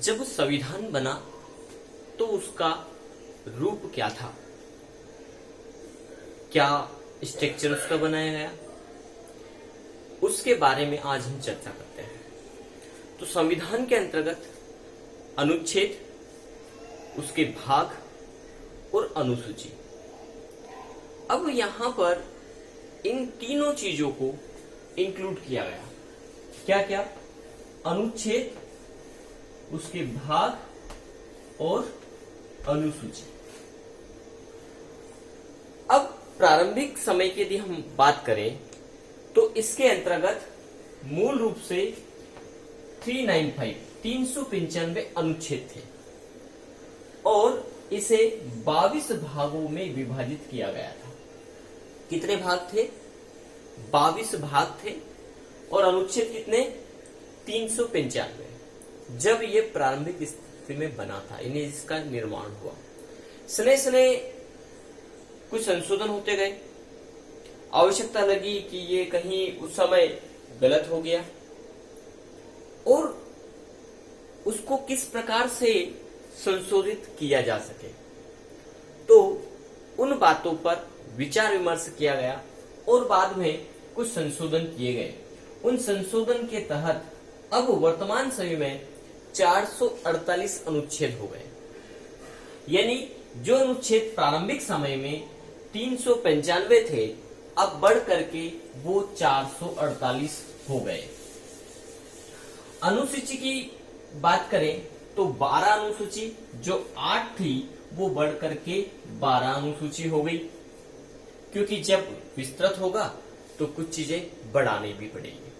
जब संविधान बना तो उसका रूप क्या था, क्या स्ट्रक्चर उसका बनाया गया, उसके बारे में आज हम चर्चा करते हैं। तो संविधान के अंतर्गत अनुच्छेद, उसके भाग और अनुसूची। अब यहां पर इन तीनों चीजों को इंक्लूड किया गया। क्या क्या? अनुच्छेद, उसके भाग और अनुसूची। अब प्रारंभिक समय की यदि हम बात करें तो इसके अंतर्गत मूल रूप से 395 अनुच्छेद थे और इसे 22 भागों में विभाजित किया गया था। कितने भाग थे? 22 भाग थे और अनुच्छेद कितने? 395। जब ये प्रारंभिक स्थिति में बना था, इन्हें इसका निर्माण हुआ, सने सने कुछ संशोधन होते गए। आवश्यकता लगी कि ये कहीं उस समय गलत हो गया और उसको किस प्रकार से संशोधित किया जा सके, तो उन बातों पर विचार विमर्श किया गया और बाद में कुछ संशोधन किए गए। उन संशोधन के तहत अब वर्तमान समय में 448 अनुच्छेद हो गए। यानी जो अनुच्छेद प्रारंभिक समय में 395 थे, अब बढ़ करके वो 448 हो गए। अनुसूची की बात करें तो 12 अनुसूची जो 8 थी वो बढ़ करके 12 अनुसूची हो गई, क्योंकि जब विस्तृत होगा तो कुछ चीजें बढ़ानी भी पड़ेगी।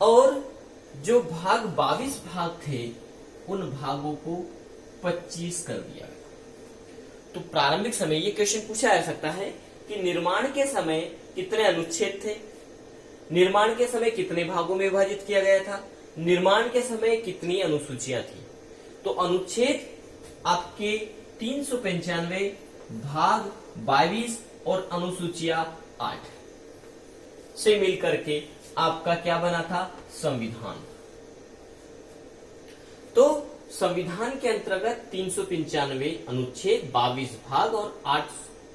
और जो भाग 22 भाग थे उन भागों को 25 कर दिया गया। तो प्रारंभिक समय ये क्वेश्चन पूछा जा सकता है कि निर्माण के समय कितने अनुच्छेद थे, निर्माण के समय कितने भागों में विभाजित किया गया था, निर्माण के समय कितनी अनुसूचियां थी। तो अनुच्छेद आपके 395, भाग 22 और अनुसूचियां 8 से मिलकर के आपका क्या बना था? संविधान। तो संविधान के अंतर्गत 395 अनुच्छेद, 22 भाग और 8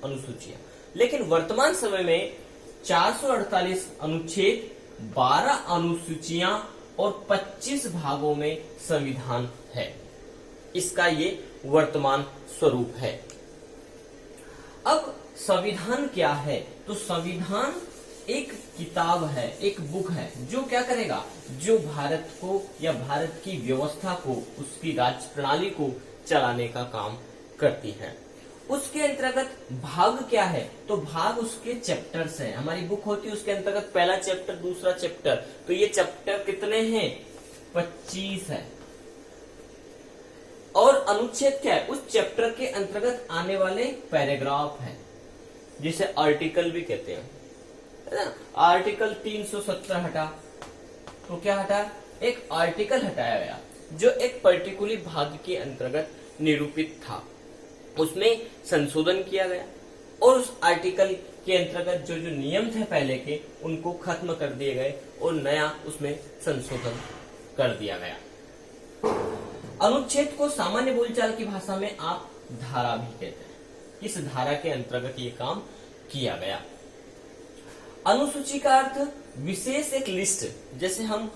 अनुसूचियां। लेकिन वर्तमान समय में 448 अनुच्छेद, 12 अनुसूचियां और 25 भागों में संविधान है। इसका ये वर्तमान स्वरूप है। अब संविधान क्या है? तो संविधान एक किताब है, एक बुक है, जो क्या करेगा? जो भारत को या भारत की व्यवस्था को, उसकी राज्य प्रणाली को चलाने का काम करती है। उसके अंतर्गत भाग क्या है? तो भाग उसके चैप्टर्स हैं। हमारी बुक होती है, उसके अंतर्गत पहला चैप्टर, दूसरा चैप्टर। तो ये चैप्टर कितने हैं? 25 है। और अनुच्छेद क्या है? उस चैप्टर के अंतर्गत आने वाले पैराग्राफ है, जिसे आर्टिकल भी कहते हैं, है ना। आर्टिकल 370 हटा, तो क्या हटा? एक आर्टिकल हटाया गया जो एक पर्टिकुलर भाग के अंतर्गत निरूपित था, उसमें संशोधन किया गया और उस आर्टिकल के अंतर्गत जो जो नियम थे पहले के, उनको खत्म कर दिए गए और नया उसमें संशोधन कर दिया गया। अनुच्छेद को सामान्य बोलचाल की भाषा में आप धारा भी कहते हैं। इस धारा के अंतर्गत ये काम किया गया। अनुसूची का अर्थ विशेष एक लिस्ट। जैसे हम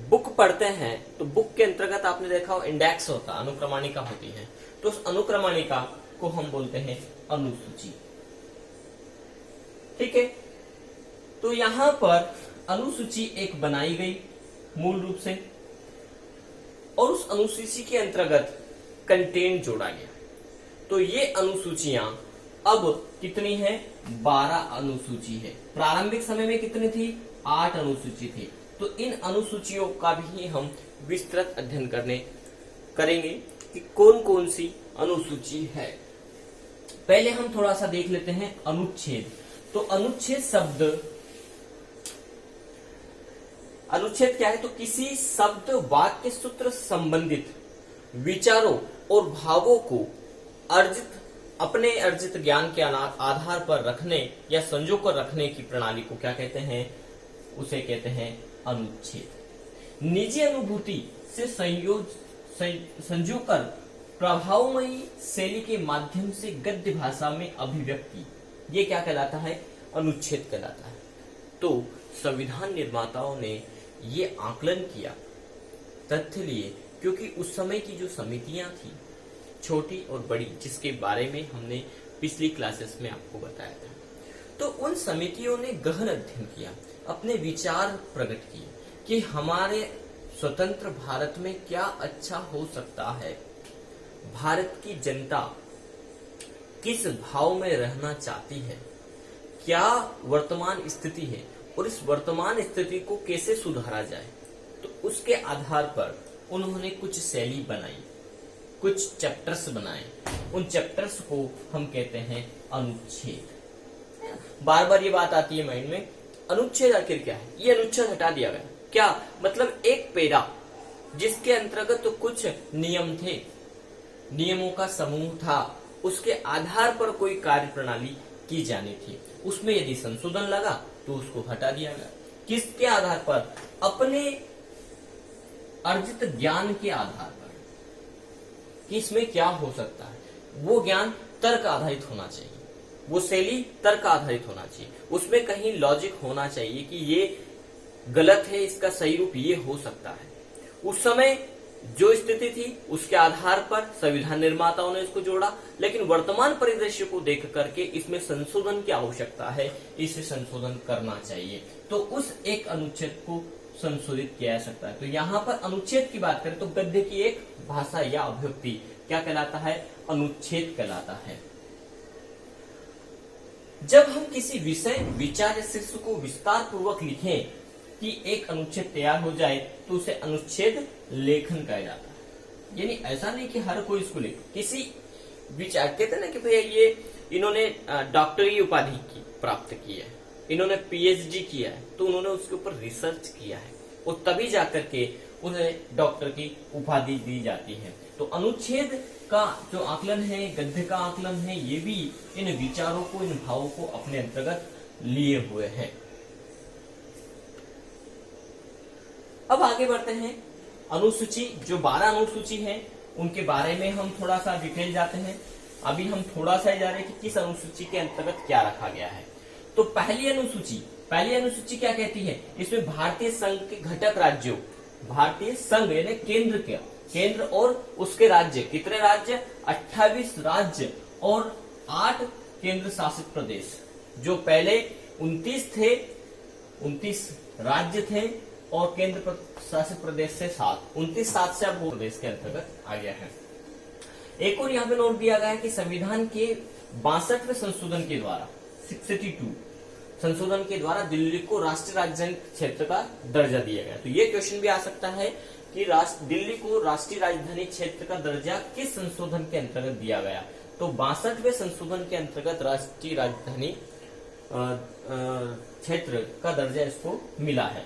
बुक पढ़ते हैं तो बुक के अंतर्गत आपने देखा हो इंडेक्स होता, अनुक्रमणिका होती है, तो उस अनुक्रमणिका को हम बोलते हैं अनुसूची। ठीक है। तो यहां पर अनुसूची एक बनाई गई मूल रूप से, और उस अनुसूची के अंतर्गत कंटेंट जोड़ा गया। तो ये अनुसूचियां अब कितनी है? 12 अनुसूची है। प्रारंभिक समय में कितनी थी? 8 अनुसूची थी। तो इन अनुसूचियों का भी हम विस्तृत अध्ययन करेंगे कि कौन कौन सी अनुसूची है। पहले हम थोड़ा सा देख लेते हैं अनुच्छेद। तो अनुच्छेद शब्द, अनुच्छेद क्या है? तो किसी शब्द, वाक्य, सूत्र संबंधित विचारों और भावों को अपने अर्जित ज्ञान के आधार पर रखने या संजो कर रखने की प्रणाली को क्या कहते हैं? उसे कहते हैं अनुच्छेद। निजी अनुभूति से संजो कर प्रभावमयी शैली के माध्यम से गद्य भाषा में अभिव्यक्ति, ये क्या कहलाता है? अनुच्छेद कहलाता है। तो संविधान निर्माताओं ने ये आकलन किया, तथ्य लिए, क्योंकि उस समय की जो समितियां थी, छोटी और बड़ी, जिसके बारे में हमने पिछली क्लासेस में आपको बताया था, तो उन समितियों ने गहन अध्ययन किया, अपने विचार प्रकट किए कि हमारे स्वतंत्र भारत में क्या अच्छा हो सकता है, भारत की जनता किस भाव में रहना चाहती है, क्या वर्तमान स्थिति है और इस वर्तमान स्थिति को कैसे सुधारा जाए। तो उसके आधार पर उन्होंने कुछ शैली बनाई, कुछ चैप्टर्स बनाए। उन चैप्टर्स को हम कहते हैं अनुच्छेद। बार बार ये बात आती है माइंड में, अनुच्छेद आखिर क्या है? ये अनुच्छेद हटा दिया गया, क्या मतलब? एक पैरा जिसके अंतर्गत तो कुछ नियम थे, नियमों का समूह था, उसके आधार पर कोई कार्य प्रणाली की जानी थी, उसमें यदि संशोधन लगा तो उसको हटा दिया गया। किसके आधार पर? अपने अर्जित ज्ञान के आधार पर कि इसमें क्या हो सकता है। वो ज्ञान तर्क आधारित होना चाहिए, वो शैली तर्क आधारित होना चाहिए, उसमें कहीं लॉजिक होना चाहिए कि ये गलत है, इसका सही रूप ये हो सकता है। उस समय जो स्थिति थी उसके आधार पर संविधान निर्माताओं ने इसको जोड़ा, लेकिन वर्तमान परिदृश्य को देख करके इसमें संशोधन की आवश्यकता है, इसे संशोधन करना चाहिए, तो उस एक अनुच्छेद को संशोधित किया जा सकता है। तो यहाँ पर अनुच्छेद की बात करें तो गद्य की एक भाषा या अभिव्यक्ति क्या कहलाता है? अनुच्छेद कहलाता है। जब हम किसी विषय, विचार या शीर्ष को विस्तार पूर्वक लिखें कि एक अनुच्छेद तैयार हो जाए तो उसे अनुच्छेद लेखन कहा जाता है। यानी ऐसा नहीं कि हर कोई इसको लिखे, किसी विचार, कहते ना कि भैया ये इन्होंने डॉक्टरी उपाधि प्राप्त की है, इन्होंने पीएचडी किया है, तो उन्होंने उसके ऊपर रिसर्च किया है और तभी जाकर के उन्हें डॉक्टर की उपाधि दी जाती है। तो अनुच्छेद का जो आकलन है, गद्य का आकलन है, ये भी इन विचारों को, इन भावों को अपने अंतर्गत लिए हुए है। अब आगे बढ़ते हैं। अनुसूची, जो 12 अनुसूची है उनके बारे में हम थोड़ा सा डिटेल जाते हैं। अभी हम थोड़ा सा जा रहे हैं कि किस अनुसूची के अंतर्गत क्या रखा गया है। तो पहली अनुसूची क्या कहती है? इसमें भारतीय संघ के घटक राज्यों, भारतीय संघ यानी केंद्र और उसके राज्य, कितने राज्य? 28 राज्य और 8 केंद्र शासित प्रदेश। जो पहले 29 थे, 29 राज्य थे और केंद्र शासित प्रदेश से 7, 29-7 से अब वो प्रदेश के अंतर्गत आ गया है। एक और यहाँ पे नोट दिया गया है कि संविधान के 62वें संशोधन के द्वारा, 62 संशोधन के द्वारा दिल्ली को राष्ट्रीय राजधानी क्षेत्र का दर्जा दिया गया। तो ये क्वेश्चन भी आ सकता है कि दिल्ली को राष्ट्रीय राजधानी क्षेत्र का दर्जा किस संशोधन के अंतर्गत दिया गया? तो 62वें संशोधन के अंतर्गत राष्ट्रीय राजधानी क्षेत्र का दर्जा इसको मिला है।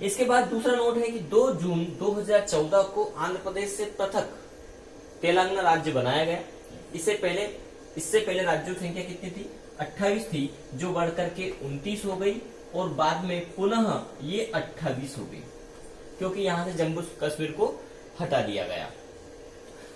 इसके बाद दूसरा नोट है कि 2 जून 2014 को आंध्र प्रदेश से पृथक तेलंगाना राज्य बनाया गया। इससे पहले राज्यों की संख्या कितनी थी? 28 थी, जो बढ़कर के 29 हो गई और बाद में पुनः ये 28 हो गई, क्योंकि यहां से जम्मू कश्मीर को हटा दिया गया।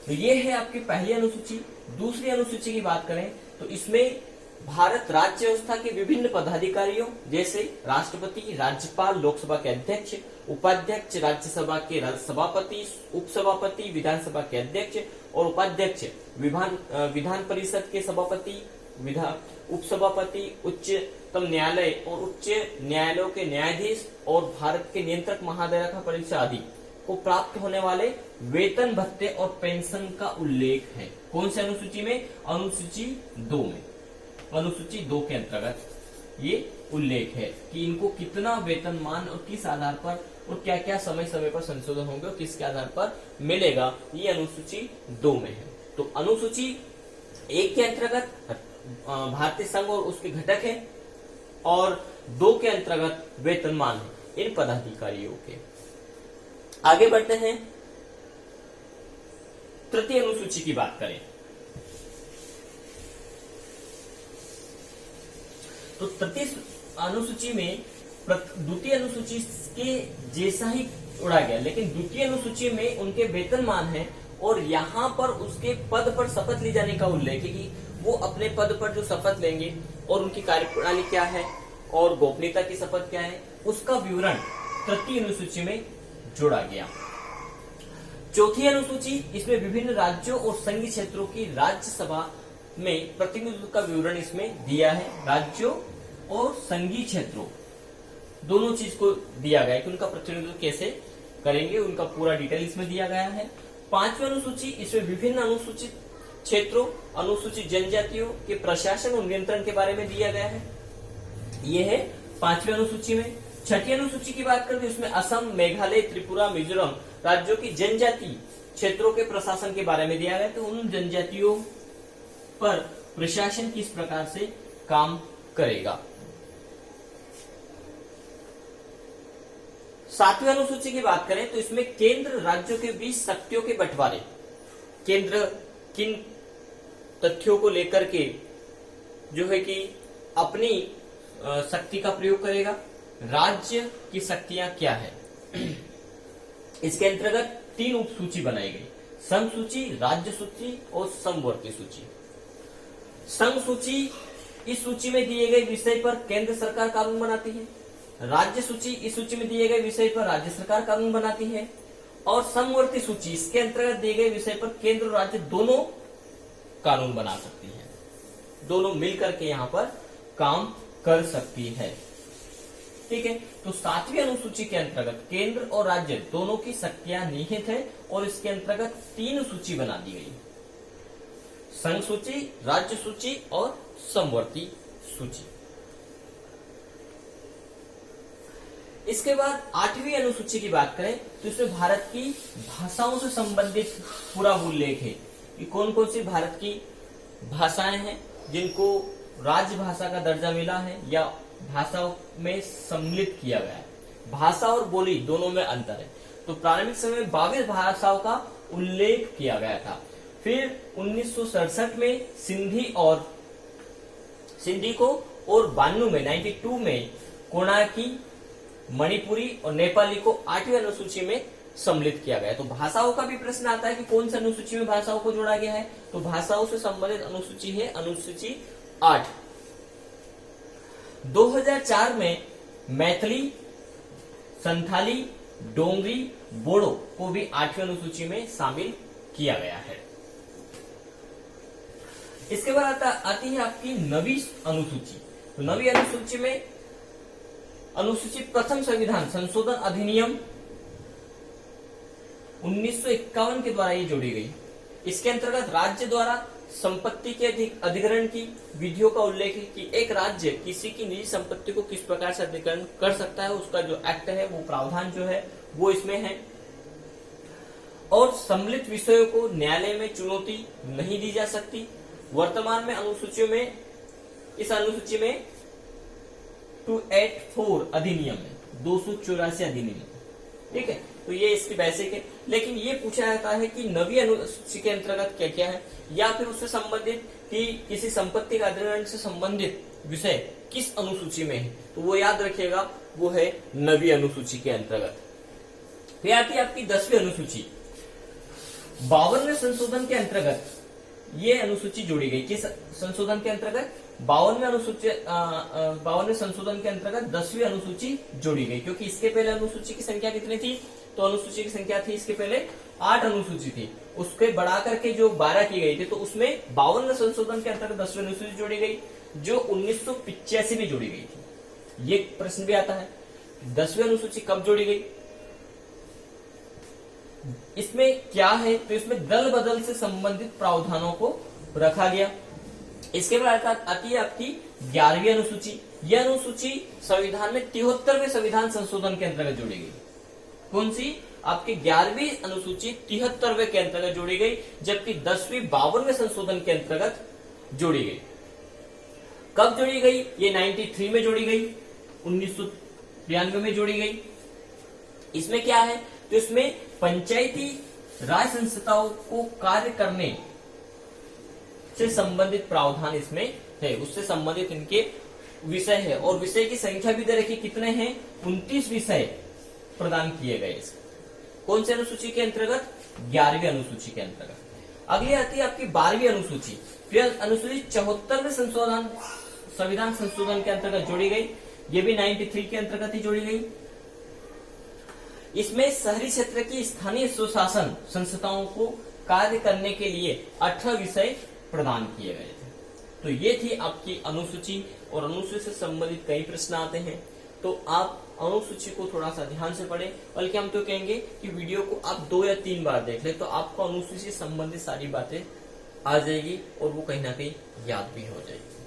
तो ये है आपकी पहली अनुसूची। दूसरी अनुसूची की बात करें तो इसमें भारत राज्य व्यवस्था के विभिन्न पदाधिकारियों जैसे राष्ट्रपति, राज्यपाल, लोकसभा के अध्यक्ष, उपाध्यक्ष, राज्यसभा के सभापति, उपसभापति, विधानसभा के अध्यक्ष और उपाध्यक्ष, विधान परिषद के सभापति, उपसभापति, उच्चतम न्यायालय और उच्च न्यायालयों के न्यायाधीश और भारत के नियंत्रक महालेखा परीक्षा आदि को प्राप्त होने वाले वेतन, भत्ते और पेंशन का उल्लेख है। कौन सी अनुसूची में? अनुसूची 2 में। अनुसूची 2 के अंतर्गत ये उल्लेख है कि इनको कितना वेतनमान और किस आधार पर और क्या क्या समय समय पर संशोधन होंगे और किसके आधार पर मिलेगा, ये अनुसूची 2 में है। तो अनुसूची 1 के अंतर्गत भारतीय संघ और उसके घटक है और 2 के अंतर्गत वेतनमान है इन पदाधिकारियों के। आगे बढ़ते हैं, तृतीय अनुसूची की बात करें तो तृतीय अनुसूची में द्वितीय अनुसूची के जैसा ही उड़ा गया, लेकिन द्वितीय अनुसूची में उनके वेतनमान है और यहाँ पर उसके पद पर शपथ ली जाने का उल्लेख है कि वो अपने पद पर जो शपथ लेंगे और उनकी कार्यप्रणाली क्या है और गोपनीयता की शपथ क्या है, उसका विवरण तृतीय अनुसूची में जोड़ा गया। चौथी अनुसूची, इसमें विभिन्न राज्यों और संघीय क्षेत्रों की राज्यसभा में प्रतिनिधित्व का विवरण इसमें दिया है। राज्यों और संघीय क्षेत्रों दोनों चीज को दिया गया है कि उनका प्रतिनिधित्व कैसे करेंगे, उनका पूरा डिटेल इसमें दिया गया है। पांचवी अनुसूची, इसमें विभिन्न अनुसूचित क्षेत्रों, अनुसूचित जनजातियों के प्रशासन और नियंत्रण के बारे में दिया गया है। यह है पांचवी अनुसूची में। छठी अनुसूची की बात करते हैं, उसमें असम, मेघालय, त्रिपुरा, मिजोरम राज्यों की जनजाति क्षेत्रों के प्रशासन के बारे में दिया गया, तो उन जनजातियों पर प्रशासन किस प्रकार से काम करेगा। सातवीं अनुसूची की बात करें तो इसमें केंद्र राज्यों के बीच शक्तियों के बंटवारे, केंद्र किन तथ्यों को लेकर के जो है कि अपनी शक्ति का प्रयोग करेगा, राज्य की शक्तियां क्या है। इसके अंतर्गत 3 उप सूची बनाई गई, संघ सूची, राज्य सूची और समवर्ती सूची। संघ सूची, इस सूची में दिए गए विषय पर केंद्र सरकार कानून बनाती है। राज्य सूची, इस सूची में दिए गए विषय पर राज्य सरकार कानून बनाती है। और समवर्ती सूची, इसके अंतर्गत दिए गए विषय पर केंद्र और राज्य दोनों कानून बना सकती है, दोनों मिलकर के यहाँ पर काम कर सकती है। ठीक है, तो सातवीं अनुसूची के अंतर्गत केंद्र और राज्य दोनों की शक्तियां निहित है और इसके अंतर्गत 3 सूची बना दी गई, संघ सूची, राज्य सूची और समवर्ती सूची। इसके बाद 8वीं अनुसूची की बात करें तो इसमें भारत की भाषाओं से संबंधित पूरा उल्लेख है कि कौन कौन सी भारत की भाषाएं हैं जिनको राजभाषा का दर्जा मिला है या भाषाओं में सम्मिलित किया गया है। भाषा और बोली दोनों में अंतर है, तो प्रारंभिक समय में 22 भाषाओं का उल्लेख किया गया था। फिर 1967 में सिंधी को और 92 में 92 में कोणार्की, मणिपुरी और नेपाली को 8वीं अनुसूची में सम्मिलित किया गया। तो भाषाओं का भी प्रश्न आता है कि कौन सी अनुसूची में भाषाओं को जोड़ा गया है, तो भाषाओं से संबंधित अनुसूची है अनुसूची 8। 2004 में मैथिली, संथाली, डोंगरी, बोडो को भी 8वीं अनुसूची में शामिल किया गया है। इसके बाद आती है आपकी 9वीं अनुसूची। तो 9वीं अनुसूची में अनुसूची प्रथम संविधान संशोधन अधिनियम 1951 के द्वारा ये जोड़ी गई। इसके अंतर्गत राज्य द्वारा संपत्ति के अधिग्रहण की विधियों का उल्लेख है कि एक राज्य किसी की निजी संपत्ति को किस प्रकार से अधिग्रहण कर सकता है, उसका जो एक्ट है वो प्रावधान जो है वो इसमें है। और सम्मिलित विषयों को न्यायालय में चुनौती नहीं दी जा सकती। वर्तमान में अनुसूचियों में, इस अनुसूची में 284 अधिनियम है, 284 अधिनियम, ठीक है। तो ये इसकी बेसिक है, लेकिन ये पूछा जाता है कि 9वीं अनुसूची के अंतर्गत क्या क्या है, या फिर उससे संबंधित कि किसी संपत्ति का अधिग्रहण से संबंधित विषय किस अनुसूची में है, तो वो याद रखिएगा, वो है 9वीं अनुसूची के अंतर्गत। फिर आती है आपकी 10वीं अनुसूची। 52वें संशोधन के अंतर्गत ये अनुसूची जोड़ी गई। किस संशोधन के अंतर्गत? 52वें संशोधन के अंतर्गत 10वीं अनुसूची जोड़ी गई, क्योंकि इसके पहले अनुसूची की संख्या कितनी थी? तो अनुसूची की संख्या थी इसके पहले 8 अनुसूची थी, उसके बढ़ा करके जो 12 की गई थी, तो उसमें 52वें संशोधन के अंतर्गत 10वीं अनुसूची जोड़ी गई, जो 1985 में जोड़ी गई थी। ये प्रश्न भी आता है, 10वीं अनुसूची कब जोड़ी गई, इसमें क्या है? तो इसमें दल बदल से संबंधित प्रावधानों को रखा गया। इसके बाद आती है आपकी 11वीं अनुसूची। यह अनुसूची संविधान में 73वें संविधान संशोधन के अंतर्गत जोड़ी गई। कौन सी? आपकी 11वीं अनुसूची 73वें के अंतर्गत जोड़ी गई, जबकि 10वीं 52वें संशोधन के अंतर्गत जोड़ी गई। कब जोड़ी गई? ये 93 में जोड़ी गई, 1993 में जोड़ी गई। इसमें क्या है? तो इसमें पंचायती राज संस्थाओं को कार्य करने से संबंधित प्रावधान इसमें है, उससे संबंधित इनके विषय है और विषय की संख्या भी दे रखी, कितने हैं, 29 विषय प्रदान किए गए। कौन से अनुसूची के अंतर्गत, 11वीं अनुसूची के अंतर्गत। अगली आती है आपकी 12वीं अनुसूची। फिर अनुसूची 74वें संशोधन, संविधान संशोधन के अंतर्गत जोड़ी गई। ये भी 93 के अंतर्गत ही जोड़ी गई। इसमें शहरी क्षेत्र की स्थानीय स्वशासन संस्थाओं को कार्य करने के लिए 18 विषय प्रदान किए गए थे। तो ये थी आपकी अनुसूची, और अनुसूची से संबंधित कई प्रश्न आते हैं, तो आप अनुसूची को थोड़ा सा ध्यान से पढ़ें। बल्कि हम तो कहेंगे कि वीडियो को आप 2 या 3 बार देख ले, तो आपको अनुसूची से संबंधित सारी बातें आ जाएगी और वो कहीं ना कहीं याद भी हो जाएगी।